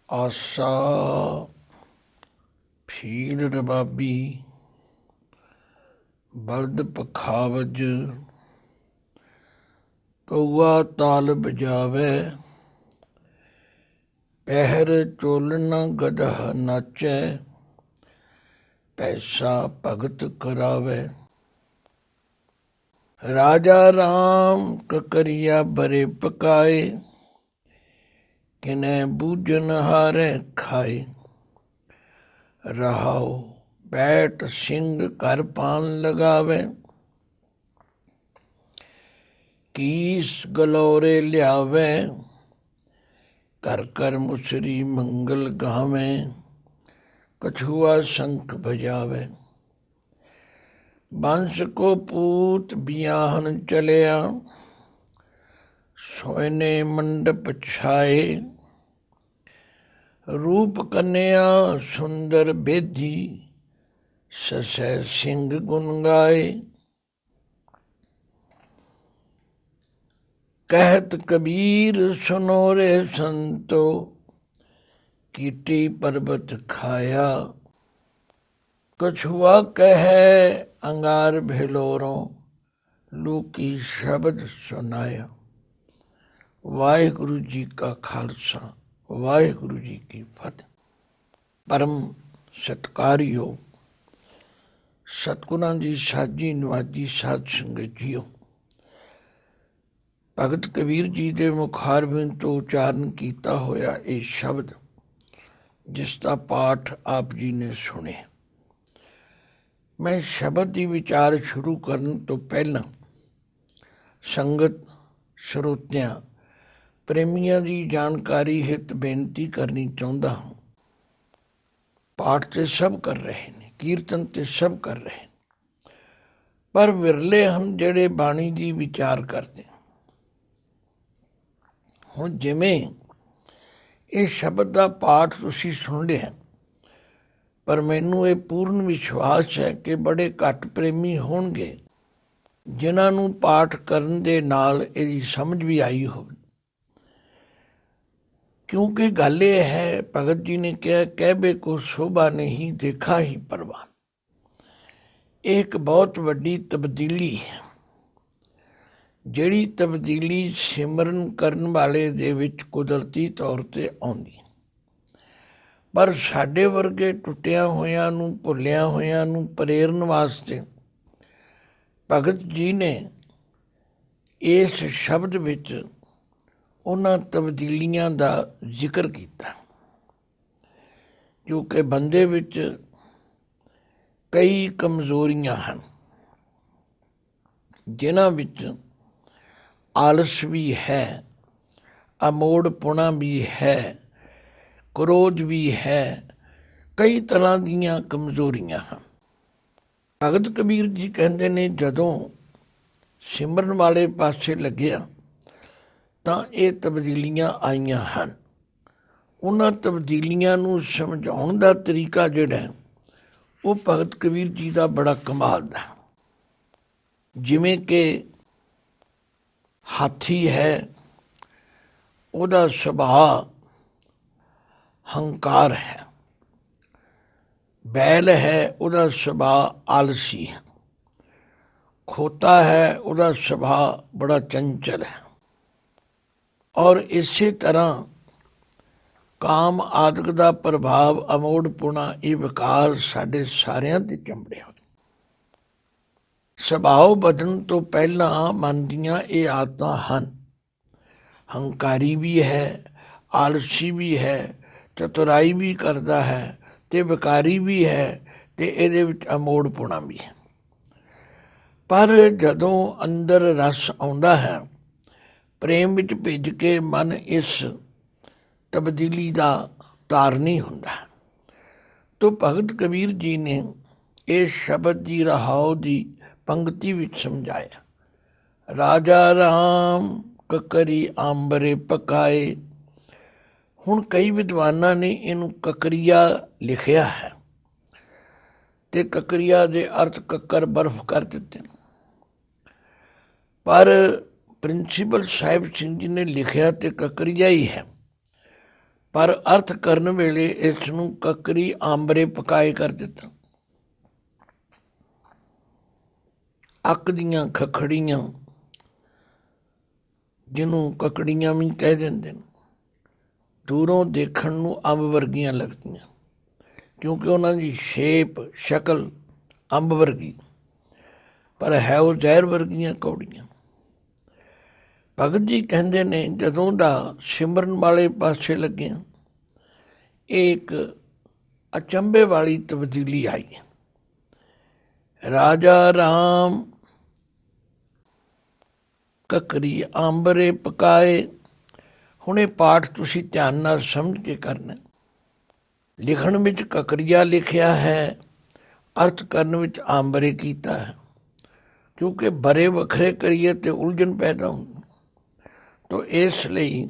ਆਸਾ feel ਰਬਾਬੀ ਬਲਦ ਪਖਾਵਜ ਕਊਆ ਤਾਲ ਬਜਾਵੇ ਪਹਿਰ ਚੋਲਣਾ ਗਦਹ ਨਾਚੈ ਪੈਸਾ ਭਗਤ ਕਰਾਵੇ। ਰਾਜਾ ਰਾਮ ਕਕਰੀਆ ਬਰੇ ਪਕਾਏ ਕਿਨੈ ਬੂਝਨ ਹਾਰੇ ਖਾਏ। ਰਹਾਉ ਬੈਠ ਸਿੰਘ ਘਰ ਪਾਨ ਲਗਾਵੇ ਕੀਸ ਗਲੋਰੇ ਲਿਆਵੇ ਕਰ ਕਰ ਮੁਸਰੀ ਮੰਗਲ ਗਾਵੇ ਕਛੂਆ ਸ਼ੰਖ ਬਜਾਵੇ। ਬੰਸ ਕੋ ਪੂਤ ਬਿਆਹਨ ਚਲਿਆ ਸੋਇਨੇ ਮੰਡਪ ਛਾਏ ਰੂਪ ਕੰਨਿਆ ਸੁੰਦਰ ਬੇਦੀ ਸਸੈ ਸਿੰਘ ਗੁਣ ਗਾਏ। ਕਹਿਤ ਕਬੀਰ ਸੁਨੋ ਰੇ ਸੰਤੋ ਕੀਟੀ ਪਰਬਤ ਖਾਇਆ ਕਛੂਆ ਕਹਿ ਅੰਗਾਰ ਭੇਲੋਰੋਂ ਲੂਕੀ ਸ਼ਬਦ ਸੁਨਾਇਆ। ਵਾਹਿਗੁਰੂ ਜੀ ਕਾ ਖਾਲਸਾ ਵਾਹਿਗੁਰੂ ਜੀ ਕੀ ਫਤਿਹ। ਪਰਮ ਸਤਿਕਾਰਯੋਗ ਸਤਿਗੁਰਾਂ ਦੀ ਸਾਜੀ ਨਵਾਜੀ ਸਾਧ ਸੰਗਤ ਜੀਓ, ਭਗਤ ਕਬੀਰ ਜੀ ਦੇ ਮੁਖਾਰਬਿੰਦ ਤੋਂ ਉਚਾਰਨ ਕੀਤਾ ਹੋਇਆ ਇਹ ਸ਼ਬਦ ਜਿਸ ਦਾ ਪਾਠ ਆਪ ਜੀ ਨੇ ਸੁਣਿਆ। ਮੈਂ ਸ਼ਬਦ ਦੀ ਵਿਚਾਰ ਸ਼ੁਰੂ ਕਰਨ ਤੋਂ ਪਹਿਲਾਂ ਸੰਗਤ ਸਰੋਤਿਆਂ ਪ੍ਰੇਮੀਆਂ ਦੀ ਜਾਣਕਾਰੀ ਹਿੱਤ ਬੇਨਤੀ ਕਰਨੀ ਚਾਹੁੰਦਾ ਹਾਂ। ਪਾਠ ਤੇ ਸਭ ਕਰ ਰਹੇ ਨੇ, ਕੀਰਤਨ ਤੇ ਸਭ ਕਰ ਰਹੇ ਨੇ, ਪਰ ਵਿਰਲੇ ਹਨ ਜਿਹੜੇ ਬਾਣੀ ਦੀ ਵਿਚਾਰ ਕਰਦੇ। ਹੁਣ ਜਿਵੇਂ ਇਹ ਸ਼ਬਦ ਦਾ ਪਾਠ ਤੁਸੀਂ ਸੁਣ ਲਿਆ, ਪਰ ਮੈਨੂੰ ਇਹ ਪੂਰਨ ਵਿਸ਼ਵਾਸ ਹੈ ਕਿ ਬੜੇ ਘੱਟ ਪ੍ਰੇਮੀ ਹੋਣਗੇ ਜਿਨ੍ਹਾਂ ਨੂੰ ਪਾਠ ਕਰਨ ਦੇ ਨਾਲ ਇਹਦੀ ਸਮਝ ਵੀ ਆਈ ਹੋਵੇ। ਕਿਉਂਕਿ ਗੱਲ ਇਹ ਹੈ, ਭਗਤ ਜੀ ਨੇ ਕਿਹਾ ਕਹਿਬੇ ਕੋ ਸ਼ੋਭਾ ਨਹੀਂ ਦੇਖਾ ਹੀ ਪਰਵਾਨ। ਇਹ ਇੱਕ ਬਹੁਤ ਵੱਡੀ ਤਬਦੀਲੀ ਹੈ, ਜਿਹੜੀ ਤਬਦੀਲੀ ਸਿਮਰਨ ਕਰਨ ਵਾਲੇ ਦੇ ਵਿੱਚ ਕੁਦਰਤੀ ਤੌਰ ਤੇ ਆਉਂਦੀ। ਪਰ ਸਾਡੇ ਵਰਗੇ ਟੁੱਟਿਆਂ ਹੋਇਆਂ ਨੂੰ, ਭੁੱਲਿਆਂ ਹੋਇਆਂ ਨੂੰ ਪ੍ਰੇਰਨ ਵਾਸਤੇ ਭਗਤ ਜੀ ਨੇ ਇਸ ਸ਼ਬਦ ਵਿੱਚ ਉਹਨਾਂ ਤਬਦੀਲੀਆਂ ਦਾ ਜ਼ਿਕਰ ਕੀਤਾ, ਕਿਉਂਕਿ ਬੰਦੇ ਵਿੱਚ ਕਈ ਕਮਜ਼ੋਰੀਆਂ ਹਨ, ਜਿਨ੍ਹਾਂ ਵਿੱਚ ਆਲਸ ਵੀ ਹੈ, ਅਮੋੜਪੁਣਾ ਵੀ ਹੈ, ਕ੍ਰੋਧ ਵੀ ਹੈ, ਕਈ ਤਰ੍ਹਾਂ ਦੀਆਂ ਕਮਜ਼ੋਰੀਆਂ ਹਨ। ਭਗਤ ਕਬੀਰ ਜੀ ਕਹਿੰਦੇ ਨੇ ਜਦੋਂ ਸਿਮਰਨ ਵਾਲੇ ਪਾਸੇ ਲੱਗਿਆ ਤਾਂ ਇਹ ਤਬਦੀਲੀਆਂ ਆਈਆਂ ਹਨ। ਉਹਨਾਂ ਤਬਦੀਲੀਆਂ ਨੂੰ ਸਮਝਾਉਣ ਦਾ ਤਰੀਕਾ ਜਿਹੜਾ ਉਹ ਭਗਤ ਕਬੀਰ ਜੀ ਦਾ ਬੜਾ ਕਮਾਲ ਦਾ। ਜਿਵੇਂ ਕਿ ਹਾਥੀ ਹੈ, ਉਹਦਾ ਸੁਭਾਅ ਹੰਕਾਰ ਹੈ। ਬੈਲ ਹੈ, ਉਹਦਾ ਸੁਭਾਅ ਆਲਸੀ ਹੈ। ਖੋਤਾ ਹੈ, ਉਹਦਾ ਸੁਭਾਅ ਬੜਾ ਚੰਚਲ ਹੈ। ਔਰ ਇਸੇ ਤਰ੍ਹਾਂ ਕਾਮ ਆਦਿਕ ਦਾ ਪ੍ਰਭਾਵ, ਅਮੋੜਪੁਣਾ, ਇਹ ਵਿਕਾਰ ਸਾਡੇ ਸਾਰਿਆਂ ਤੇ ਚੰਬੜਿਆ ਹੋਇਆ। ਸੁਭਾਅ ਬਦਲਣ ਤੋਂ ਪਹਿਲਾਂ ਮਨ ਦੀਆਂ ਇਹ ਆਦਤਾਂ ਹਨ। ਹੰਕਾਰੀ ਵੀ ਹੈ, ਆਲਸੀ ਵੀ ਹੈ, ਚਤੁਰਾਈ ਵੀ ਕਰਦਾ ਹੈ ਤੇ ਵਿਕਾਰੀ ਵੀ ਹੈ, ਤੇ ਇਹਦੇ ਵਿੱਚ ਅਮੋੜਪੁਣਾ ਵੀ ਹੈ। ਪਰ ਜਦੋਂ ਅੰਦਰ ਰਸ ਆਉਂਦਾ ਹੈ, ਪ੍ਰੇਮ ਵਿੱਚ ਭਿੱਜ ਕੇ ਮਨ ਇਸ ਤਬਦੀਲੀ ਦਾ ਧਾਰਨੀ ਹੁੰਦਾ ਹੈ। ਤੋ ਭਗਤ ਕਬੀਰ ਜੀ ਨੇ ਇਹ ਸ਼ਬਦ ਦੀ ਰਹਾਉ ਦੀ ਪੰਕਤੀ ਵਿੱਚ ਸਮਝਾਇਆ। ਰਾਜਾ ਰਾਮ ਕਕਰੀ ਆਂਬਰੇ ਪਕਾਏ। ਹੁਣ ਕਈ ਵਿਦਵਾਨਾਂ ਨੇ ਇਹਨੂੰ ਕਕਰੀਆ ਲਿਖਿਆ ਹੈ, ਤੇ ਕਕਰੀਆ ਦੇ ਅਰਥ ਕੱਕਰ ਬਰਫ਼ ਕਰ ਦਿੱਤੇ। ਪਰ ਪ੍ਰਿੰਸੀਪਲ ਸਾਹਿਬ ਸਿੰਘ ਜੀ ਨੇ ਲਿਖਿਆ ਤੇ ਕਕਰੀਆ ਹੀ ਹੈ, ਪਰ ਅਰਥ ਕਰਨ ਵੇਲੇ ਇਸ ਨੂੰ ਕਕਰੀ ਆਂਬਰੇ ਪਕਾਏ ਕਰ ਦਿੱਤਾ। ਅੱਕ ਦੀਆਂ ਖਖੜੀਆਂ, ਜਿਹਨੂੰ ਕਕੜੀਆਂ ਵੀ ਕਹਿ ਦਿੰਦੇ ਨੇ, ਦੂਰੋਂ ਦੇਖਣ ਨੂੰ ਅੰਬ ਵਰਗੀਆਂ ਲੱਗਦੀਆਂ, ਕਿਉਂਕਿ ਉਹਨਾਂ ਦੀ ਸ਼ੇਪ ਸ਼ਕਲ ਅੰਬ ਵਰਗੀ, ਪਰ ਹੈ ਉਹ ਜ਼ਹਿਰ ਵਰਗੀਆਂ ਕੌੜੀਆਂ। ਭਗਤ ਜੀ ਕਹਿੰਦੇ ਨੇ ਜਦੋਂ ਦਾ ਸਿਮਰਨ ਵਾਲੇ ਪਾਸੇ ਲੱਗਿਆ, ਇਹ ਇੱਕ ਅਚੰਭੇ ਵਾਲੀ ਤਬਦੀਲੀ ਆਈ ਹੈ। ਰਾਜਾ ਰਾਮ ਕਕਰੀ ਆਂਬਰੇ ਪਕਾਏ। ਹੁਣ ਇਹ ਪਾਠ ਤੁਸੀਂ ਧਿਆਨ ਨਾਲ ਸਮਝ ਕੇ ਕਰਨਾ। ਲਿਖਣ ਵਿੱਚ ਕਕਰੀਆ ਲਿਖਿਆ ਹੈ, ਅਰਥ ਕਰਨ ਵਿੱਚ ਆਂਬਰੇ ਕੀਤਾ ਹੈ, ਕਿਉਂਕਿ ਬਰੇ ਵੱਖਰੇ ਕਰੀਏ ਤੇ ਉਲਝਣ ਪੈਦਾ ਹੁੰਦੀ। ਤੋ ਇਸ ਲਈ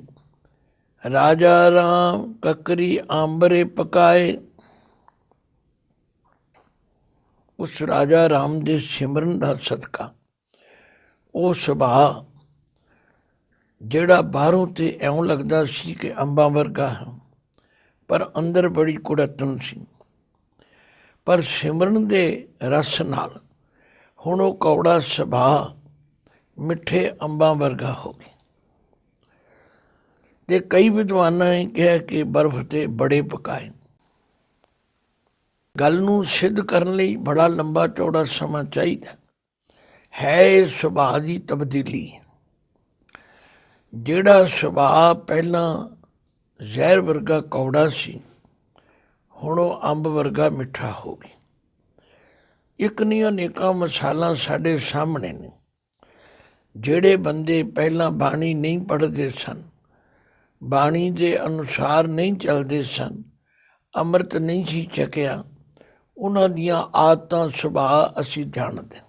ਰਾਜਾ ਰਾਮ ਕਕਰੀ ਆਂਬਰੇ ਪਕਾਏ। ਉਸ ਰਾਜਾ ਰਾਮ ਦੇ ਸਿਮਰਨ ਦਾ ਸਦਕਾ ਉਹ ਸੁਭਾਅ ਜਿਹੜਾ ਬਾਹਰੋਂ ਤੇ ਇਉਂ ਲੱਗਦਾ ਸੀ ਕਿ ਅੰਬਾਂ ਵਰਗਾ ਹੈ, ਪਰ ਅੰਦਰ ਬੜੀ ਕੁੜੱਤਣ ਸੀ, ਪਰ ਸਿਮਰਨ ਦੇ ਰਸ ਨਾਲ ਹੁਣ ਉਹ ਕੌੜਾ ਸੁਭਾਅ ਮਿੱਠੇ ਅੰਬਾਂ ਵਰਗਾ ਹੋ ਗਿਆ। ਤੇ ਕਈ ਵਿਦਵਾਨਾਂ ਨੇ ਕਿਹਾ ਕਿ ਬਰਫ਼ ਤੇ ਬੜੇ ਪਕਾਏ। ਗੱਲ ਨੂੰ ਸਿੱਧ ਕਰਨ ਲਈ ਬੜਾ ਲੰਬਾ ਚੌੜਾ ਸਮਾਂ ਚਾਹੀਦਾ ਹੈ। ਇਹ ਸੁਭਾਅ ਦੀ ਤਬਦੀਲੀ, ਜਿਹੜਾ ਸੁਭਾਅ ਪਹਿਲਾਂ ਜ਼ਹਿਰ ਵਰਗਾ ਕੌੜਾ ਸੀ, ਹੁਣ ਉਹ ਅੰਬ ਵਰਗਾ ਮਿੱਠਾ ਹੋ ਗਿਆ। ਇੱਕ ਨਹੀਂ ਅਨੇਕਾਂ ਮਿਸਾਲਾਂ ਸਾਡੇ ਸਾਹਮਣੇ ਨੇ। ਜਿਹੜੇ ਬੰਦੇ ਪਹਿਲਾਂ ਬਾਣੀ ਨਹੀਂ ਪੜ੍ਹਦੇ ਸਨ, ਬਾਣੀ ਦੇ ਅਨੁਸਾਰ ਨਹੀਂ ਚੱਲਦੇ ਸਨ, ਅੰਮ੍ਰਿਤ ਨਹੀਂ ਸੀ ਛਕਿਆ, ਉਹਨਾਂ ਦੀਆਂ ਆਦਤਾਂ ਸੁਭਾਅ ਅਸੀਂ ਜਾਣਦੇ।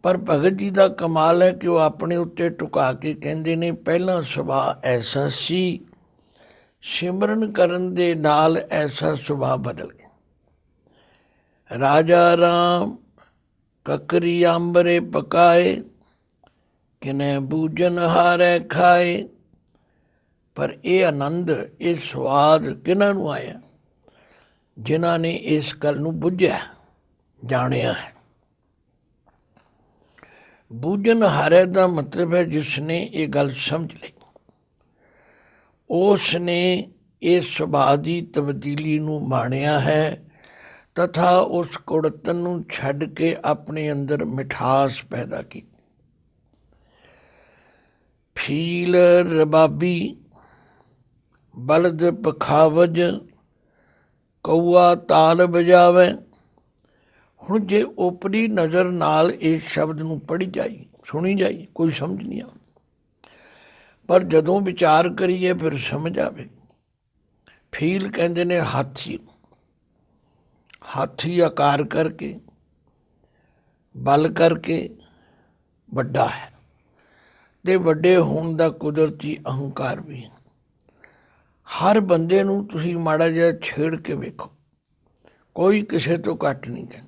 ਪਰ ਭਗਤ ਜੀ ਦਾ ਕਮਾਲ ਹੈ ਕਿ ਉਹ ਆਪਣੇ ਉੱਤੇ ਟੁਕਾ ਕੇ ਕਹਿੰਦੇ ਨੇ ਪਹਿਲਾਂ ਸੁਭਾਅ ਐਸਾ ਸੀ, ਸਿਮਰਨ ਕਰਨ ਦੇ ਨਾਲ ਐਸਾ ਸੁਭਾਅ ਬਦਲ ਗਿਆ। ਰਾਜਾ ਰਾਮ ਕਕਰੀ ਆਂਬਰੇ ਪਕਾਏ, ਕਿਨੇ ਬੂਝਨ ਹਾਰੇ ਖਾਏ। ਪਰ ਇਹ ਆਨੰਦ, ਇਹ ਸਵਾਦ ਕਿਹਨਾਂ ਨੂੰ ਆਇਆ? ਜਿਨ੍ਹਾਂ ਨੇ ਇਸ ਗੱਲ ਨੂੰ ਬੁੱਝਿਆ, ਜਾਣਿਆ ਹੈ। ਬੂਝਨ ਹਾਰੇ ਦਾ ਮਤਲਬ ਹੈ ਜਿਸ ਨੇ ਇਹ ਗੱਲ ਸਮਝ ਲਈ, ਉਸ ਨੇ ਇਸ ਸੁਭਾਅ ਦੀ ਤਬਦੀਲੀ ਨੂੰ ਮਾਣਿਆ ਹੈ, ਤਥਾ ਉਸ ਕੁੜੱਤਣ ਨੂੰ ਛੱਡ ਕੇ ਆਪਣੇ ਅੰਦਰ ਮਿਠਾਸ ਪੈਦਾ ਕੀਤੀ। ਫੀਲ ਰਬਾਬੀ, ਬਲਦ ਪਖਾਵਜ, ਕਊਆ ਤਾਲ ਵਜਾਵੇ। ਹੁਣ ਜੇ ਓਪਰੀ ਨਜ਼ਰ ਨਾਲ ਇਸ ਸ਼ਬਦ ਨੂੰ ਪੜ੍ਹੀ ਜਾਈ, ਸੁਣੀ ਜਾਈ, ਕੋਈ ਸਮਝ ਨਹੀਂ ਆਉਂਦੀ, ਪਰ ਜਦੋਂ ਵਿਚਾਰ ਕਰੀਏ ਫਿਰ ਸਮਝ ਆਵੇ। ਫੀਲ ਕਹਿੰਦੇ ਨੇ ਹਾਥੀ, ਹਾਥੀ ਆਕਾਰ ਕਰਕੇ, ਬਲ ਕਰਕੇ ਵੱਡਾ ਹੈ, ਤੇ ਵੱਡੇ ਹੋਣ ਦਾ ਕੁਦਰਤੀ ਅਹੰਕਾਰ ਵੀ ਹੈ। ਹਰ ਬੰਦੇ ਨੂੰ ਤੁਸੀਂ ਮਾੜਾ ਜਿਹਾ ਛੇੜ ਕੇ ਵੇਖੋ, ਕੋਈ ਕਿਸੇ ਤੋਂ ਘੱਟ ਨਹੀਂ ਕਹਿੰਦਾ।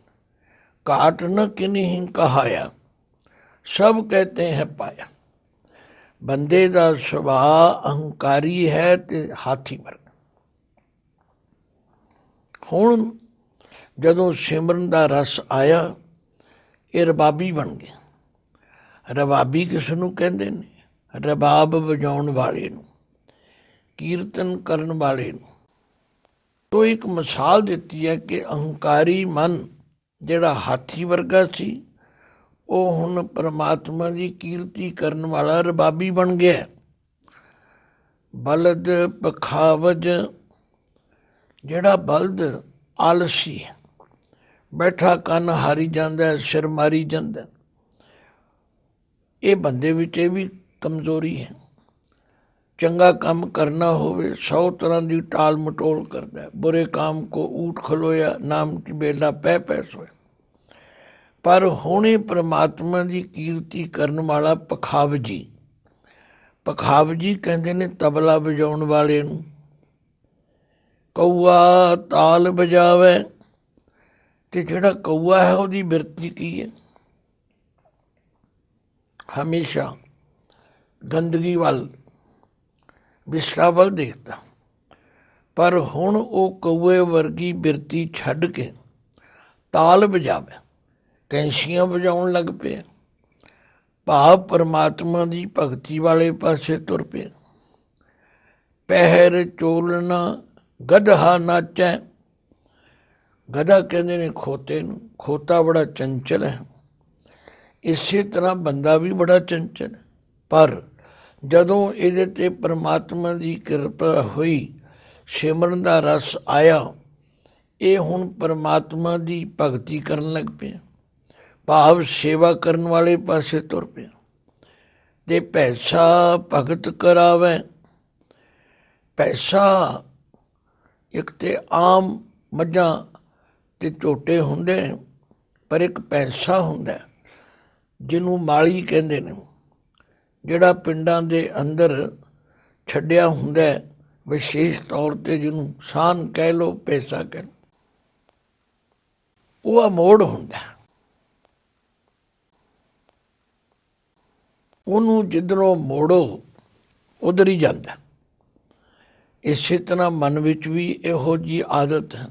ਘਾਟ ਨ ਕਿਨਹੀ ਕਹਾਇਆ, ਸਭ ਕਹਤੇ ਹੈ ਪਾਇਆ। ਬੰਦੇ ਦਾ ਸੁਭਾਅ ਅਹੰਕਾਰੀ ਹੈ ਤੇ ਹਾਥੀ ਵਰਗਾ। ਹੁਣ ਜਦੋਂ ਸਿਮਰਨ ਦਾ ਰਸ ਆਇਆ, ਇਹ ਰਬਾਬੀ ਬਣ ਗਿਆ। ਰਬਾਬੀ ਕਿਸ ਨੂੰ ਕਹਿੰਦੇ ਨੇ? ਰਬਾਬ ਵਜਾਉਣ ਵਾਲੇ ਨੂੰ, ਕੀਰਤਨ ਕਰਨ ਵਾਲੇ ਨੂੰ। ਤੋ ਇੱਕ ਮਿਸਾਲ ਦਿੱਤੀ ਹੈ ਕਿ ਅਹੰਕਾਰੀ ਮਨ ਜਿਹੜਾ ਹਾਥੀ ਵਰਗਾ ਸੀ, ਉਹ ਹੁਣ ਪਰਮਾਤਮਾ ਦੀ ਕੀਰਤੀ ਕਰਨ ਵਾਲਾ ਰਬਾਬੀ ਬਣ ਗਿਆ। ਬਲਦ ਪਖਾਵਜ, ਜਿਹੜਾ ਬਲਦ ਆਲਸੀ ਹੈ, ਬੈਠਾ ਕੰਨ ਹਾਰੀ ਜਾਂਦਾ, ਸਿਰ ਮਾਰੀ ਜਾਂਦਾ, ਇਹ ਬੰਦੇ ਵਿੱਚ ਇਹ ਵੀ ਕਮਜ਼ੋਰੀ ਹੈ। ਚੰਗਾ ਕੰਮ ਕਰਨਾ ਹੋਵੇ 100 ਤਰ੍ਹਾਂ ਦੀ ਟਾਲ ਮਟੋਲ ਕਰਦਾ ਹੈ। ਬੁਰੇ ਕਾਮ ਕੋ ਊਠ ਖਲੋਇਆ, ਨਾਮ ਕੀ ਬੇਲਾ ਪੈ ਪੈ ਸੋਇਆ। ਪਰ ਹੁਣੇ ਪ੍ਰਮਾਤਮਾ ਦੀ ਕੀਰਤੀ ਕਰਨ ਵਾਲਾ ਪਖਾਵਜੀ, ਪਖਾਵਜੀ ਕਹਿੰਦੇ ਨੇ ਤਬਲਾ ਵਜਾਉਣ ਵਾਲੇ ਨੂੰ। ਕਊਆ ਤਾਲ ਵਜਾਵੇ, ਤੇ ਜਿਹੜਾ ਕਊਆ ਹੈ ਉਹਦੀ ਬਿਰਤੀ ਕੀ ਹੈ? ਹਮੇਸ਼ਾ ਗੰਦਗੀ ਵੱਲ, ਵਿਸਟਾ ਵੱਲ ਦੇਖਦਾ। ਪਰ ਹੁਣ ਉਹ ਕਊਏ ਵਰਗੀ ਬਿਰਤੀ ਛੱਡ ਕੇ ਤਾਲ ਵਜਾਵੇ, ਕੈਂਸੀਆਂ ਵਜਾਉਣ ਲੱਗ ਪਿਆ। ਭਾਵ ਪਰਮਾਤਮਾ ਦੀ ਭਗਤੀ ਵਾਲੇ ਪਾਸੇ ਤੁਰ ਪਿਆ। ਪਹਿਰ ਚੋਲਣਾ ਗਧਾ ਨਾਚੈ। ਗਧਾ ਕਹਿੰਦੇ ਨੇ ਖੋਤੇ ਨੂੰ, ਖੋਤਾ ਬੜਾ ਚੰਚਲ ਹੈ। ਇਸੇ ਤਰ੍ਹਾਂ ਬੰਦਾ ਵੀ ਬੜਾ ਚੰਚਲ ਹੈ। ਪਰ ਜਦੋਂ ਇਹਦੇ 'ਤੇ ਪਰਮਾਤਮਾ ਦੀ ਕਿਰਪਾ ਹੋਈ, ਸਿਮਰਨ ਦਾ ਰਸ ਆਇਆ, ਇਹ ਹੁਣ ਪਰਮਾਤਮਾ ਦੀ ਭਗਤੀ ਕਰਨ ਲੱਗ ਪਿਆ। ਭਾਵ ਸੇਵਾ ਕਰਨ ਵਾਲੇ ਪਾਸੇ ਤੁਰ ਪਿਆ। ਤੇ ਪੈਸਾ ਭਗਤ ਕਰਾਵੇ। ਪੈਸਾ ਇੱਕ ਤੇ ਆਮ ਮੱਝਾਂ ਤੇ ਝੋਟੇ ਹੁੰਦੇ, ਪਰ ਇੱਕ ਪੈਸਾ ਹੁੰਦਾ ਜਿਹਨੂੰ ਮਾਲੀ ਕਹਿੰਦੇ ਨੇ, ਜਿਹੜਾ ਪਿੰਡਾਂ ਦੇ ਅੰਦਰ ਛੱਡਿਆ ਹੁੰਦਾ, ਵਿਸ਼ੇਸ਼ ਤੌਰ 'ਤੇ ਜਿਹਨੂੰ ਸਾਨ ਕਹਿ ਲਓ, ਪੈਸਾ ਕਹਿ ਲਓ, ਉਹ ਅਮੋੜ ਹੁੰਦਾ। ਉਹਨੂੰ ਜਿੱਧਰੋਂ ਮੋੜੋ ਉਧਰ ਹੀ ਜਾਂਦਾ। ਇਸੇ ਤਰ੍ਹਾਂ ਮਨ ਵਿੱਚ ਵੀ ਇਹੋ ਜਿਹੀ ਆਦਤ ਹੈ।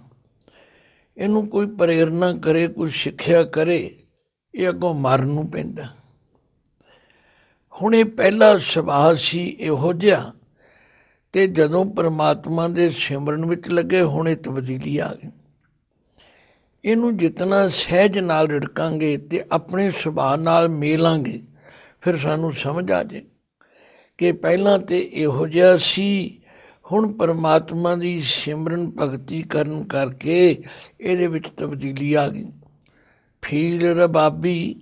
ਇਹਨੂੰ ਕੋਈ ਪ੍ਰੇਰਨਾ ਕਰੇ, ਕੋਈ ਸਿੱਖਿਆ ਕਰੇ, ਇਹ ਅੱਗੋਂ ਮਰਨ ਨੂੰ ਪੈਂਦਾ। ਹੁਣ ਇਹ ਪਹਿਲਾ ਸੁਭਾਅ ਸੀ ਇਹੋ ਜਿਹਾ, ਤੇ ਜਦੋਂ ਪਰਮਾਤਮਾ ਦੇ ਸਿਮਰਨ ਵਿੱਚ ਲੱਗੇ, ਹੁਣ ਇਹ ਤਬਦੀਲੀ ਆ ਗਈ। ਇਹਨੂੰ ਜਿਤਨਾ ਸਹਿਜ ਨਾਲ ਰਿੜਕਾਂਗੇ ਤੇ ਆਪਣੇ ਸੁਭਾਅ ਨਾਲ ਮੇਲਾਂਗੇ, ਫਿਰ ਸਾਨੂੰ ਸਮਝ ਆ ਜਾਏ ਕਿ ਪਹਿਲਾਂ ਤੇ ਇਹੋ ਜਿਹਾ ਸੀ, ਹੁਣ ਪਰਮਾਤਮਾ ਦੀ ਸਿਮਰਨ ਭਗਤੀ ਕਰਨ ਕਰਕੇ ਇਹਦੇ ਵਿੱਚ ਤਬਦੀਲੀ ਆ ਗਈ। ਫੀਲ ਰਬਾਬੀ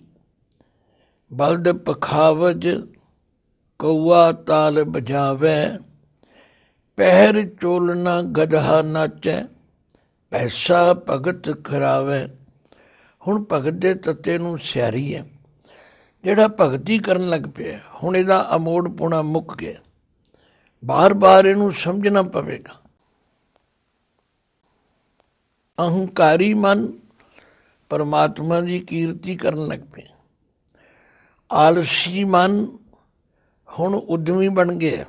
ਬਲਦ ਪਖਾਵਜ, ਕਊਆ ਤਾਲ ਬਜਾਵੇ। ਪਹਿਰ ਚੋਲਣਾ ਗਧਾ ਨਾਚੈ, ਪੈਸਾ ਭਗਤ ਕਰਾਵੇ। ਹੁਣ ਭਗਤ ਦੇ ਤੱਤੇ ਨੂੰ ਸਿਆਰੀ ਹੈ। ਜਿਹੜਾ ਭਗਤੀ ਕਰਨ ਲੱਗ ਪਿਆ, ਹੁਣ ਇਹਦਾ ਅਮੋੜਪੁਣਾ ਮੁੱਕ ਗਿਆ। ਬਾਰ-ਬਾਰ ਇਹਨੂੰ ਸਮਝਣਾ ਪਵੇਗਾ। ਅਹੰਕਾਰੀ ਮਨ ਪਰਮਾਤਮਾ ਦੀ ਕੀਰਤੀ ਕਰਨ ਲੱਗ ਪਿਆ। ਆਲਸੀ ਮਨ ਹੁਣ ਉਦਮੀ ਬਣ ਗਿਆ।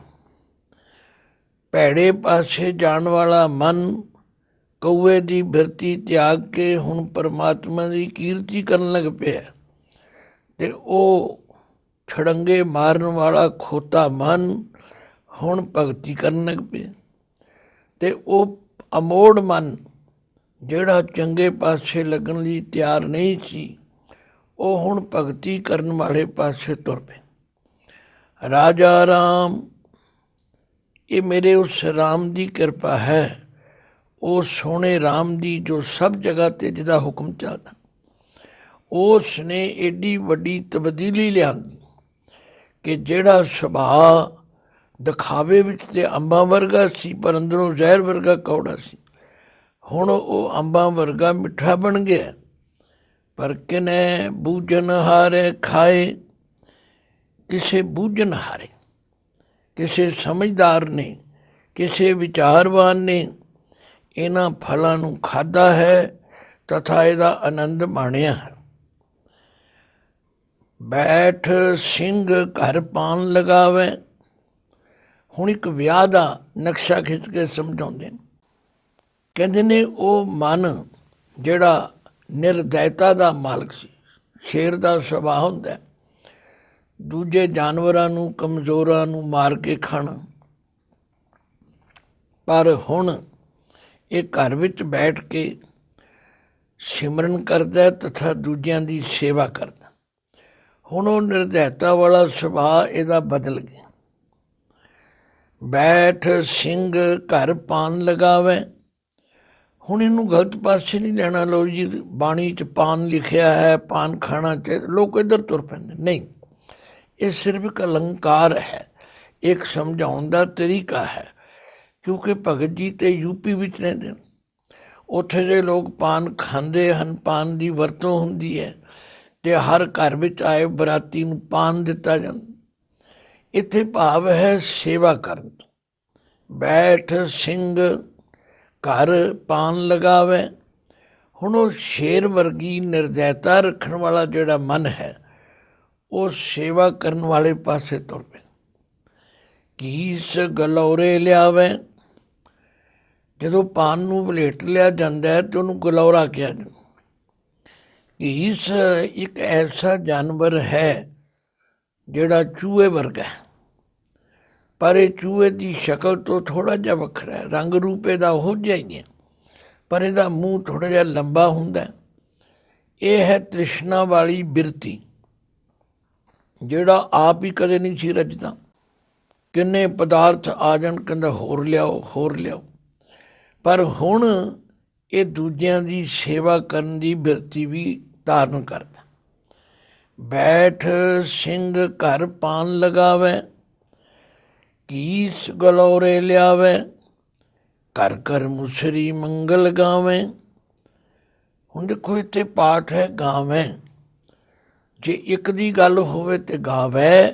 ਭੈੜੇ ਪਾਸੇ ਜਾਣ ਵਾਲਾ ਮਨ ਕਊਏ ਦੀ ਬਿਰਤੀ ਤਿਆਗ ਕੇ ਹੁਣ ਪਰਮਾਤਮਾ ਦੀ ਕੀਰਤੀ ਕਰਨ ਲੱਗ ਪਿਆ। ਤੇ ਉਹ ਛੜੰਗੇ ਮਾਰਨ ਵਾਲਾ ਖੋਤਾ ਮਨ ਹੁਣ ਭਗਤੀ ਕਰਨ ਲੱਗ ਪਿਆ। ਤੇ ਉਹ ਅਮੋੜ ਮਨ ਜਿਹੜਾ ਚੰਗੇ ਪਾਸੇ ਲੱਗਣ ਲਈ ਤਿਆਰ ਨਹੀਂ ਸੀ, ਉਹ ਹੁਣ ਭਗਤੀ ਕਰਨ ਵਾਲੇ ਪਾਸੇ ਤੁਰ ਪਿਆ। ਰਾਜਾ ਰਾਮ, ਇਹ ਮੇਰੇ ਉਸ ਰਾਮ ਦੀ ਕਿਰਪਾ ਹੈ, ਉਹ ਸੋਹਣੇ ਰਾਮ ਦੀ, ਜੋ ਸਭ ਜਗ੍ਹਾ 'ਤੇ ਜਿਹਦਾ ਹੁਕਮ ਚੱਲਦਾ। ਉਸ ਨੇ ਏਡੀ ਵੱਡੀ ਤਬਦੀਲੀ ਲਿਆਂਦੀ ਕਿ ਜਿਹੜਾ ਸੁਭਾਅ ਦਿਖਾਵੇ ਵਿੱਚ ਤੇ ਅੰਬਾਂ ਵਰਗਾ ਸੀ, ਪਰ ਅੰਦਰੋਂ ਜ਼ਹਿਰ ਵਰਗਾ ਕੌੜਾ ਸੀ, ਹੁਣ ਉਹ ਅੰਬਾਂ ਵਰਗਾ ਮਿੱਠਾ ਬਣ ਗਿਆ। ਪਰ ਕਿਨੇ ਬੂਝਣ ਹਾਰੇ ਖਾਏ। ਕਿਸੇ ਬੂਝਣ ਹਾਰੇ, ਕਿਸੇ ਸਮਝਦਾਰ ਨੇ, ਕਿਸੇ ਵਿਚਾਰਵਾਨ ਨੇ ਇਹਨਾਂ ਫਲਾਂ ਨੂੰ ਖਾਧਾ ਹੈ ਤਥਾ ਇਹਦਾ ਆਨੰਦ ਮਾਣਿਆ ਹੈ। ਬੈਠ ਸਿੰਘ ਘਰ ਪਾਨ ਲਗਾਵੇ। ਹੁਣ ਇੱਕ ਵਿਆਹ ਦਾ ਨਕਸ਼ਾ ਖਿੱਚ ਕੇ ਸਮਝਾਉਂਦੇ ਨੇ। ਕਹਿੰਦੇ ਨੇ ਉਹ ਮਨ ਜਿਹੜਾ ਨਿਰਦੈਤਾ ਦਾ ਮਾਲਕ ਸੀ, ਸ਼ੇਰ ਦਾ ਸੁਭਾਅ ਹੁੰਦਾ, ਦੂਜੇ ਜਾਨਵਰਾਂ ਨੂੰ, ਕਮਜ਼ੋਰਾਂ ਨੂੰ ਮਾਰ ਕੇ ਖਾਣਾ, ਪਰ ਹੁਣ ਇਹ ਘਰ ਵਿੱਚ ਬੈਠ ਕੇ ਸਿਮਰਨ ਕਰਦਾ ਤਥਾ ਦੂਜਿਆਂ ਦੀ ਸੇਵਾ ਕਰਦਾ। ਹੁਣ ਉਹ ਨਿਰਦੈਤਾ ਵਾਲਾ ਸੁਭਾਅ ਇਹਦਾ ਬਦਲ ਗਿਆ। ਬੈਠ ਸਿੰਘ ਘਰ ਪਾਨ ਲਗਾਵੇ। ਹੁਣ ਇਹਨੂੰ ਗਲਤ ਪਾਸੇ ਨਹੀਂ ਲੈਣਾ, ਲਓ ਜੀ ਬਾਣੀ 'ਚ ਪਾਨ ਲਿਖਿਆ ਹੈ, ਪਾਨ ਖਾਣਾ ਚਾਹੀਦਾ, ਲੋਕ ਇੱਧਰ ਤੁਰ ਪੈਂਦੇ। ਨਹੀਂ, ਇਹ ਸਿਰਫ ਇੱਕ ਅਲੰਕਾਰ ਹੈ, ਇੱਕ ਸਮਝਾਉਣ ਦਾ ਤਰੀਕਾ ਹੈ। ਕਿਉਂਕਿ ਭਗਤ ਜੀ ਤੇ ਯੂਪੀ ਵਿੱਚ ਰਹਿੰਦੇ ਨੇ, ਉੱਥੇ ਦੇ ਲੋਕ ਪਾਨ ਖਾਂਦੇ ਹਨ, ਪਾਨ ਦੀ ਵਰਤੋਂ ਹੁੰਦੀ ਹੈ, ਤੇ ਹਰ ਘਰ ਵਿੱਚ ਆਏ ਬਰਾਤੀ ਨੂੰ ਪਾਨ ਦਿੱਤਾ ਜਾਂਦਾ। ਇੱਥੇ ਭਾਵ ਹੈ ਸੇਵਾ ਕਰਨ ਤੋਂ। ਬੈਠ ਸਿੰਘ ਘਰ ਪਾਨ ਲਗਾਵੇ। ਹੁਣ ਉਹ ਸ਼ੇਰ ਵਰਗੀ ਨਿਰਦੈਤਾ ਰੱਖਣ ਵਾਲਾ ਜਿਹੜਾ ਮਨ ਹੈ ਉਹ ਸੇਵਾ ਕਰਨ ਵਾਲੇ ਪਾਸੇ ਤੁਰ ਪਿਆ। ਕੀਸ ਗਲੌਰੇ ਲਿਆਵੇ, ਜਦੋਂ ਪਾਨ ਨੂੰ ਵਲੇਟ ਲਿਆ ਜਾਂਦਾ ਹੈ ਤੇ ਉਹਨੂੰ ਗਲੌਰਾ ਕਿਹਾ ਜਾਂਦਾ। ਕੀਸ ਇੱਕ ਐਸਾ ਜਾਨਵਰ ਹੈ ਜਿਹੜਾ ਚੂਹੇ ਵਰਗਾ ਹੈ, ਪਰ ਇਹ ਚੂਹੇ ਦੀ ਸ਼ਕਲ ਤੋਂ ਥੋੜ੍ਹਾ ਜਿਹਾ ਵੱਖਰਾ ਹੈ। ਰੰਗ ਰੂਪ ਇਹਦਾ ਉਹੋ ਜਿਹਾ ਹੀ ਹੈ, ਪਰ ਇਹਦਾ ਮੂੰਹ ਥੋੜ੍ਹਾ ਜਿਹਾ ਲੰਬਾ ਹੁੰਦਾ। ਇਹ ਹੈ ਤ੍ਰਿਸ਼ਨਾ ਵਾਲੀ ਬਿਰਤੀ, ਜਿਹੜਾ ਆਪ ਹੀ ਕਦੇ ਨਹੀਂ ਸੀ ਰੱਜਦਾ। ਕਿੰਨੇ ਪਦਾਰਥ ਆ ਜਾਣ, ਕਹਿੰਦਾ ਹੋਰ ਲਿਆਓ ਹੋਰ ਲਿਆਓ, ਪਰ ਹੁਣ ਇਹ ਦੂਜਿਆਂ ਦੀ ਸੇਵਾ ਕਰਨ ਦੀ ਬਿਰਤੀ ਵੀ ਧਾਰਨ ਕਰਦਾ। ਬੈਠ ਸਿੰਘ ਘਰ ਪਾਨ ਲਗਾਵੇ, ਕੀਸ ਗਲੌਰੇ ਲਿਆਵੇ, ਘਰ ਘਰ ਮੁਸਰੀ ਮੰਗਲ ਗਾਵੇਂ। ਹੁਣ ਦੇਖੋ ਇੱਥੇ ਪਾਠ ਹੈ ਗਾਵੇਂ, ਜੇ ਇੱਕ ਦੀ ਗੱਲ ਹੋਵੇ ਤੇ ਗਾਵੇ,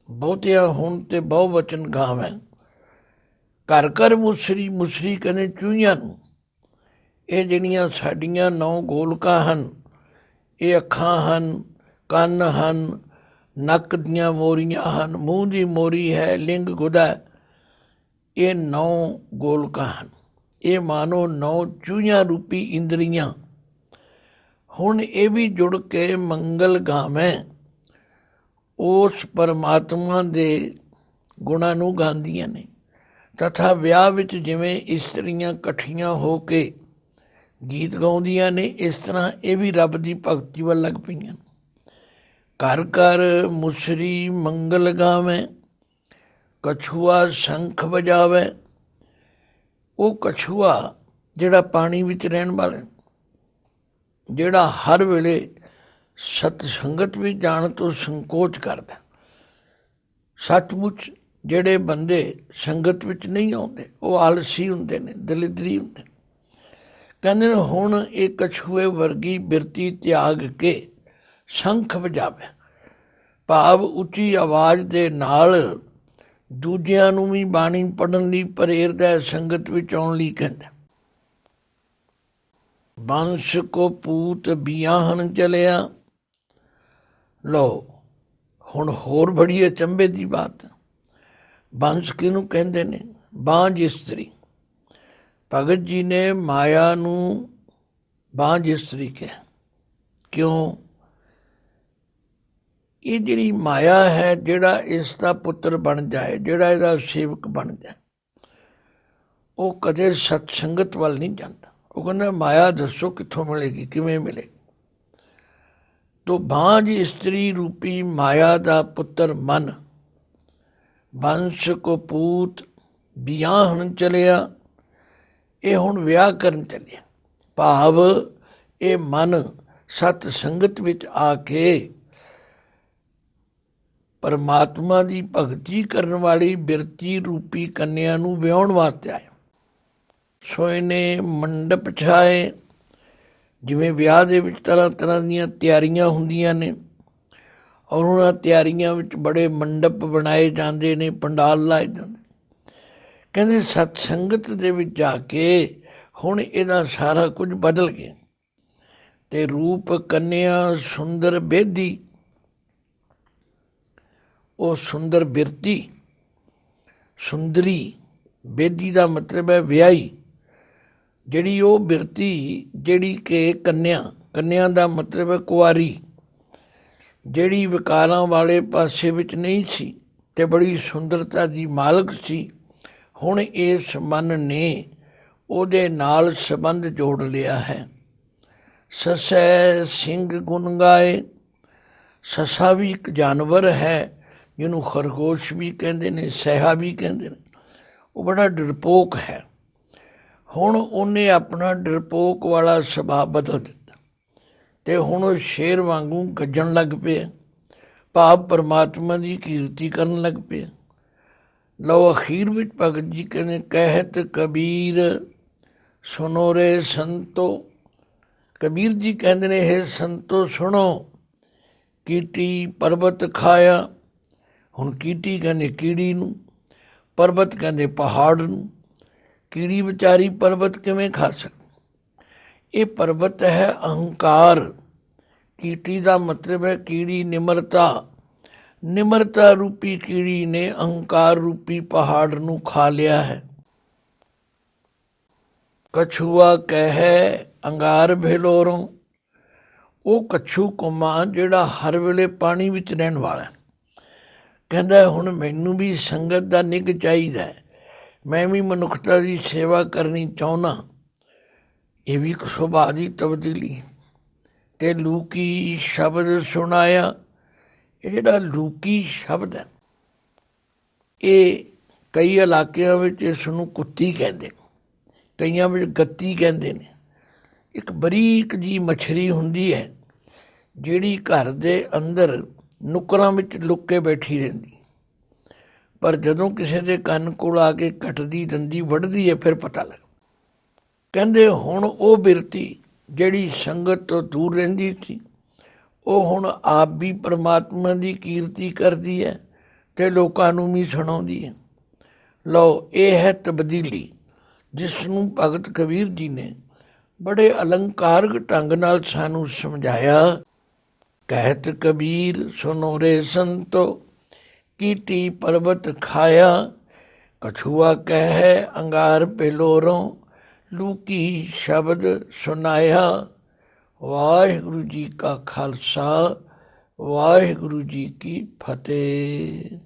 ਬਹੁਤਿਆਂ ਹੁਣ ਤੇ ਬਹੁਵਚਨ ਗਾਵੇਂ। ਘਰ ਘਰ ਮੁਸਰੀ, ਮੁਸਰੀ ਕਹਿੰਦੇ ਚੂਹੀਆਂ ਨੂੰ। ਇਹ ਜਿਹੜੀਆਂ ਸਾਡੀਆਂ 9 ਗੋਲਕਾਂ ਹਨ, ਇਹ ਅੱਖਾਂ ਹਨ, ਕੰਨ ਹਨ, ਨੱਕ ਦੀਆਂ ਮੋਰੀਆਂ ਹਨ, ਮੂੰਹ ਦੀ ਮੋਰੀ ਹੈ, ਲਿੰਗ ਗੁਦਾ, ਇਹ 9 ਗੋਲਕਾਂ ਹਨ। ਇਹ ਮਾਨੋ 9 ਚੂਹੀਆਂ ਰੂਪੀ ਇੰਦਰੀਆਂ। ਹੁਣ ਇਹ ਵੀ ਜੁੜ ਕੇ ਮੰਗਲ ਗਾਵੇਂ, ਉਸ ਪਰਮਾਤਮਾ ਦੇ ਗੁਣਾਂ ਨੂੰ ਗਾਉਂਦੀਆਂ ਨੇ। ਤਥਾ ਵਿਆਹ ਵਿੱਚ ਜਿਵੇਂ ਇਸਤਰੀਆਂ ਇਕੱਠੀਆਂ ਹੋ ਕੇ ਗੀਤ ਗਾਉਂਦੀਆਂ ਨੇ, ਇਸ ਤਰ੍ਹਾਂ ਇਹ ਵੀ ਰੱਬ ਦੀ ਭਗਤੀ ਵੱਲ ਲੱਗ ਪਈਆਂ। ਘਰ ਘਰ ਮੁਸਰੀ ਮੰਗਲ ਗਾਵੇਂ, ਕਛੂਆ ਸ਼ੰਖ ਵਜਾਵੇ। ਉਹ ਕਛੂਆ ਜਿਹੜਾ ਪਾਣੀ ਵਿੱਚ ਰਹਿਣ ਵਾਲਾ, ਜਿਹੜਾ ਹਰ ਵੇਲੇ ਸਤ ਸੰਗਤ ਵਿੱਚ ਜਾਣ ਤੋਂ ਸੰਕੋਚ ਕਰਦਾ। ਸੱਚਮੁੱਚ ਜਿਹੜੇ ਬੰਦੇ ਸੰਗਤ ਵਿੱਚ ਨਹੀਂ ਆਉਂਦੇ ਉਹ ਆਲਸੀ ਹੁੰਦੇ ਨੇ, ਦਲਿਦਰੀ ਹੁੰਦੇ ਨੇ। ਕਹਿੰਦੇ ਨੇ ਹੁਣ ਇਹ ਕਛੂਏ ਵਰਗੀ ਬਿਰਤੀ ਤਿਆਗ ਕੇ ਸ਼ੰਖ ਵਜਾਵੇ, ਭਾਵ ਉੱਚੀ ਆਵਾਜ਼ ਦੇ ਨਾਲ ਦੂਜਿਆਂ ਨੂੰ ਵੀ ਬਾਣੀ ਪੜ੍ਹਨ ਲਈ ਪ੍ਰੇਰਦਾ, ਸੰਗਤ ਵਿੱਚ ਆਉਣ ਲਈ ਕਹਿੰਦਾ। ਬੰਸ਼ ਕੋ ਪੂਤ ਬਿਆਹਨ ਚਲਿਆ। ਲਓ ਹੁਣ ਹੋਰ ਬੜੀ ਅਚੰਭੇ ਦੀ ਬਾਤ। ਬੰਸ਼ ਕਿਹਨੂੰ ਕਹਿੰਦੇ ਨੇ? ਬਾਂਝ ਇਸਤਰੀ। ਭਗਤ ਜੀ ਨੇ ਮਾਇਆ ਨੂੰ ਬਾਂਝ ਇਸਤਰੀ ਕਿਹਾ। ਕਿਉਂ? ਇਹ ਜਿਹੜੀ ਮਾਇਆ ਹੈ, ਜਿਹੜਾ ਇਸ ਦਾ ਪੁੱਤਰ ਬਣ ਜਾਏ, ਜਿਹੜਾ ਇਹਦਾ ਸੇਵਕ ਬਣ ਜਾਏ, ਉਹ ਕਦੇ ਸਤ ਸੰਗਤ ਵੱਲ ਨਹੀਂ ਜਾਂਦਾ। ਉਹ ਕਹਿੰਦਾ ਮਾਇਆ ਦੱਸੋ ਕਿੱਥੋਂ ਮਿਲੇਗੀ, ਕਿਵੇਂ ਮਿਲੇਗੀ। ਤੋ ਬਾਂਝ ਇਸਤਰੀ ਰੂਪੀ ਮਾਇਆ ਦਾ ਪੁੱਤਰ ਮਨ ਬੰਸ਼ ਕੋ ਪੂਤ ਬਿਆਹਨ ਚਲਿਆ। ਇਹ ਹੁਣ ਵਿਆਹ ਕਰਨ ਚੱਲਿਆ, ਭਾਵ ਇਹ ਮਨ ਸਤ ਸੰਗਤ ਵਿੱਚ ਆ ਕੇ ਪਰਮਾਤਮਾ ਦੀ ਭਗਤੀ ਕਰਨ ਵਾਲੀ ਬਿਰਤੀ ਰੂਪੀ ਕੰਨਿਆ ਨੂੰ ਵਿਆਹੁਣ ਵਾਸਤੇ ਆਇਆ। ਸੋ ਇਹਨੇ ਮੰਡਪ ਛਾਏ। ਜਿਵੇਂ ਵਿਆਹ ਦੇ ਵਿੱਚ ਤਰ੍ਹਾਂ ਤਰ੍ਹਾਂ ਦੀਆਂ ਤਿਆਰੀਆਂ ਹੁੰਦੀਆਂ ਨੇ, ਔਰ ਉਹਨਾਂ ਤਿਆਰੀਆਂ ਵਿੱਚ ਬੜੇ ਮੰਡਪ ਬਣਾਏ ਜਾਂਦੇ ਨੇ, ਪੰਡਾਲ ਲਾਏ ਜਾਂਦੇ। ਕਹਿੰਦੇ ਸਤ ਸੰਗਤ ਦੇ ਵਿੱਚ ਜਾ ਕੇ ਹੁਣ ਇਹਦਾ ਸਾਰਾ ਕੁਝ ਬਦਲ ਗਿਆ ਤੇ ਰੂਪ ਕੰਨਿਆ ਸੁੰਦਰ ਬੇਦੀ। ਉਹ ਸੁੰਦਰ ਬਿਰਤੀ, ਸੁੰਦਰੀ, ਬੇਦੀ ਦਾ ਮਤਲਬ ਹੈ ਵਿਆਹੀ। ਜਿਹੜੀ ਉਹ ਬਿਰਤੀ ਜਿਹੜੀ ਕਿ ਕੰਨਿਆ ਦਾ ਮਤਲਬ ਹੈ ਕੁਆਰੀ, ਜਿਹੜੀ ਵਿਕਾਰਾਂ ਵਾਲੇ ਪਾਸੇ ਵਿੱਚ ਨਹੀਂ ਸੀ ਤੇ ਬੜੀ ਸੁੰਦਰਤਾ ਦੀ ਮਾਲਕ ਸੀ। ਹੁਣ ਇਸ ਮਨ ਨੇ ਉਹਦੇ ਨਾਲ ਸੰਬੰਧ ਜੋੜ ਲਿਆ ਹੈ। ਸਸੈ ਸਿੰਘ ਗੁਣ ਗਾਏ। ਸਸਾ ਵੀ ਇੱਕ ਜਾਨਵਰ ਹੈ, ਜਿਹਨੂੰ ਖਰਗੋਸ਼ ਵੀ ਕਹਿੰਦੇ ਨੇ, ਸਹਿਆ ਵੀ ਕਹਿੰਦੇ ਨੇ। ਉਹ ਬੜਾ ਡਰਪੋਕ ਹੈ। ਹੁਣ ਉਹਨੇ ਆਪਣਾ ਡਰਪੋਕ ਵਾਲਾ ਸੁਭਾਅ ਬਦਲ ਦਿੱਤਾ ਤੇ ਹੁਣ ਉਹ ਸ਼ੇਰ ਵਾਂਗੂ ਗੱਜਣ ਲੱਗ ਪਿਆ, ਭਾਵ ਪਰਮਾਤਮਾ ਦੀ ਕੀਰਤੀ ਕਰਨ ਲੱਗ ਪਿਆ। ਲਓ ਅਖੀਰ ਵਿੱਚ ਭਗਤ ਜੀ ਕਹਿੰਦੇ ਕਹਿਤ ਕਬੀਰ ਸੁਣੋ ਰੇ ਸੰਤੋ। ਕਬੀਰ ਜੀ ਕਹਿੰਦੇ ਨੇ ਇਹ ਸੰਤੋ ਸੁਣੋ, ਕੀਟੀ ਪਰਬਤ ਖਾਇਆ। ਹੁਣ ਕੀਟੀ ਕਹਿੰਦੇ ਕੀੜੀ ਨੂੰ, ਪਰਬਤ ਕਹਿੰਦੇ ਪਹਾੜ ਨੂੰ। ਕੀੜੀ ਵਿਚਾਰੀ ਪਰਬਤ ਕਿਵੇਂ ਖਾ ਸਕਦੀ? ये पर्वत है अहंकार। कीटी का मतलब है कीड़ी निमरता। निमरता रूपी कीड़ी ने अहंकार रूपी पहाड़ नू खा लिया है। कछुआ कहे अंगार भेलोरों, वो कछू कुमा ਜਿਹੜਾ हर वेले पानी विच रहन वाला कहता हुण मैनू भी संगत का निग चाहिए, मैं भी मनुखता की सेवा करनी चाहना। ये भी एक सुभाਅ की तब्दीली। ते लूकी शब्द सुनाया, ये ਜਿਹੜਾ लूकी शब्द है ये कई इलाकों में इसनूं कुत्ती कहते, कईयां में गत्ती कहते हैं। एक बरीक जी मछली हुंदी है जिहड़ी घर दे अंदर नुकरां विच लुक के बैठी रहिंदी, पर जदों किसी दे कंन कोल आके कटदी दंदी वढ़दी है फिर पता लग। कहंदे हुण वो बिरती जिहड़ी संगत तो दूर रहिंदी सी, वो हुण आप भी परमात्मा की कीर्ति करती है ते लोकां नूं भी सुणाउंदी है। लो ये है तब्दीली जिसनूं भगत कबीर जी ने बड़े अलंकारक ढंग नाल सानू समझाया। कहत कबीर सुनो रे संतो, कीटी पर्वत खाया, कछुआ कह अंगार पेलोरों, लूकी शब्द सुनाया। वाहिगुरु जी का खालसा, वाहिगुरु जी की फतेह।